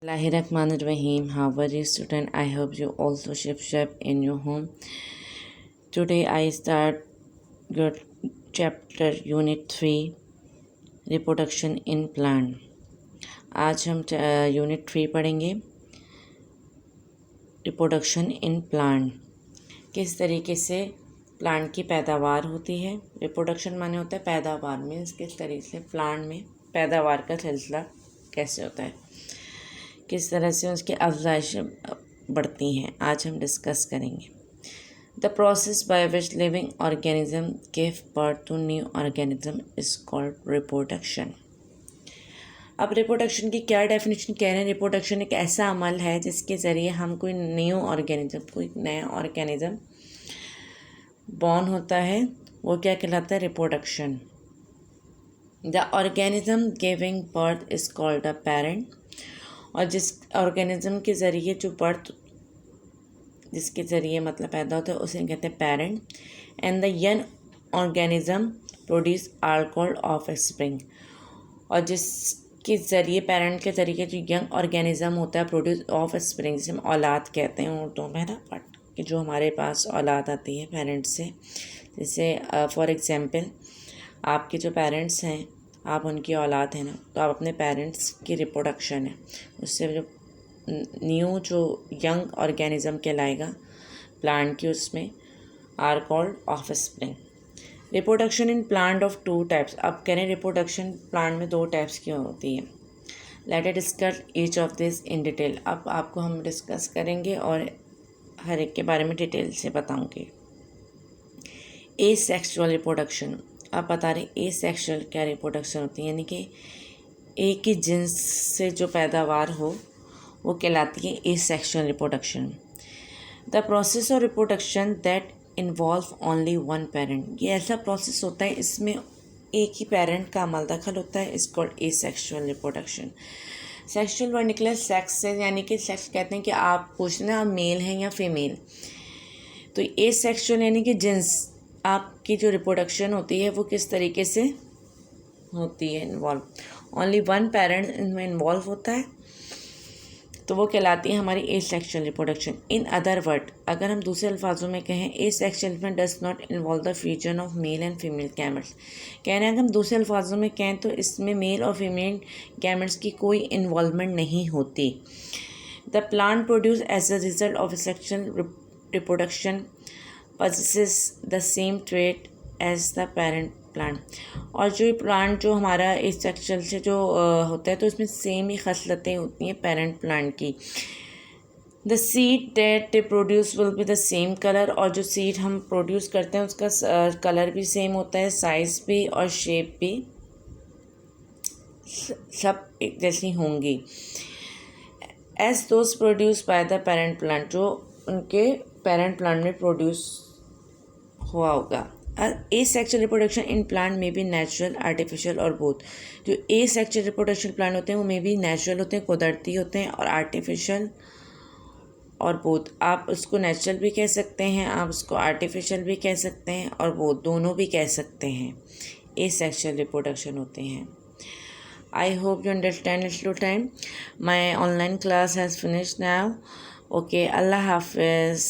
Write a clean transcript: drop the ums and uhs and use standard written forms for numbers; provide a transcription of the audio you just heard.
Bismillahirrahmanirrahim. How are you, student? I hope you also ship in your home. Today I start your chapter Unit 3 Reproduction in Plant. आज हम unit 3 पढ़ेंगे reproduction in plant. किस तरीके से plant की पैदावार होती है। रिप्रोडक्शन माने होता है पैदावार, मीन्स किस तरीके से प्लांट में पैदावार का सिलसिला कैसे होता है, किस तरह से उसकी अफजाइश बढ़ती हैं, आज हम डिस्कस करेंगे। The process by which living organism give birth to new organism is called reproduction. अब रिप्रोडक्शन की क्या डेफिनेशन कह रहे हैं। रिप्रोडक्शन एक ऐसा अमल है जिसके ज़रिए हम कोई न्यू ऑर्गेनिज्म, कोई नया ऑर्गेनिज्म बॉर्न होता है, वो क्या कहलाता है, reproduction. The organism giving birth is called a parent. और जिस ऑर्गेनिज्म के ज़रिए जो बर्थ, जिसके ज़रिए मतलब पैदा होता है, उसे कहते हैं parent. And the young organism produce alcohol of spring. और जिसके ज़रिए, पेरेंट के ज़रिए जो यंग ऑर्गेनिज्म होता है प्रोड्यूस ऑफ स्प्रिंग, जिसे हम औलाद कहते हैं उर्दू में ना, बट कि जो हमारे पास औलाद आती है पेरेंट्स से। जैसे फॉर एग्ज़ाम्पल आपके जो पेरेंट्स हैं, आप उनकी औलाद हैं ना, तो आप अपने पेरेंट्स की रिप्रोडक्शन है, उससे जो न्यू जो यंग ऑर्गेनिज्म कहलाएगा प्लांट की, उसमें are called offspring. Reproduction in plant of two types. अब कह रहे हैं रिप्रोडक्शन प्लांट में दो टाइप्स की होती है। Let it discuss each of this in detail. अब आपको हम डिस्कस करेंगे और हर एक के बारे में डिटेल से बताऊंगी। ए सेक्सुअल रिप्रोडक्शन। आप बता रहे ए सेक्सुअल क्या रिप्रोडक्शन होती है, यानी कि एक ही जिन्स से जो पैदावार हो वो कहलाती है ए sexual reproduction. The process of reproduction that involve only one parent. ये ऐसा प्रोसेस होता है इसमें एक ही पेरेंट का अमल दखल होता है, इस called a sexual reproduction. Sexual word निकला सेक्स से, यानी कि सेक्स कहते हैं कि आप पूछ रहे हैं आप मेल हैं या फीमेल। तो ए सेक्सुअल यानी कि जिन्स, आपकी जो रिप्रोडक्शन होती है वो किस तरीके से होती है, इन्वॉल्व ओनली वन पेरेंट इनमें इन्वॉल्व होता है, तो वो कहलाती है हमारी ए sexual reproduction. In other word, अगर हम दूसरे अल्फाजों में कहें, ए सेक्सुअल में does not involve the fusion of male and female gametes. कह रहे हैं अगर हम दूसरे अल्फाजों में कहें तो इसमें मेल और फीमेल गैमेट्स की कोई इन्वॉल्वमेंट नहीं होती। The plant produce as a result of sexual reproduction possesses the same trait as the parent plant। और जो प्लांट जो हमारा इस सेक्सुअल से जो होता है, तो इसमें सेम ही खसलतें होती हैं पेरेंट प्लांट की। The seed that they produce will be the same colour. और जो सीड हम प्रोड्यूस करते हैं उसका कलर भी सेम होता है, साइज़ भी और शेप भी सब एक जैसी होंगी। As those produce by the parent plant, जो उनके पेरेंट प्लांट में प्रोड्यूस हुआ होगा। Asexual reproduction in plant में भी नेचुरल, आर्टिफिशियल और बोथ। जो ए सेक्सुअल रिप्रोडक्शन प्लांट होते हैं वो में भी नेचुरल होते हैं, कुदरती होते हैं, और आर्टिफिशियल और बोथ। आप उसको नेचुरल भी कह सकते हैं, आप उसको आर्टिफिशियल भी कह सकते हैं, और बोथ दोनों भी कह सकते हैं, ए सेक्सुअल रिप्रोडक्शन होते हैं। I hope you understand it's to time. My online class has finished now. Okay, अल्लाह हाफिज़।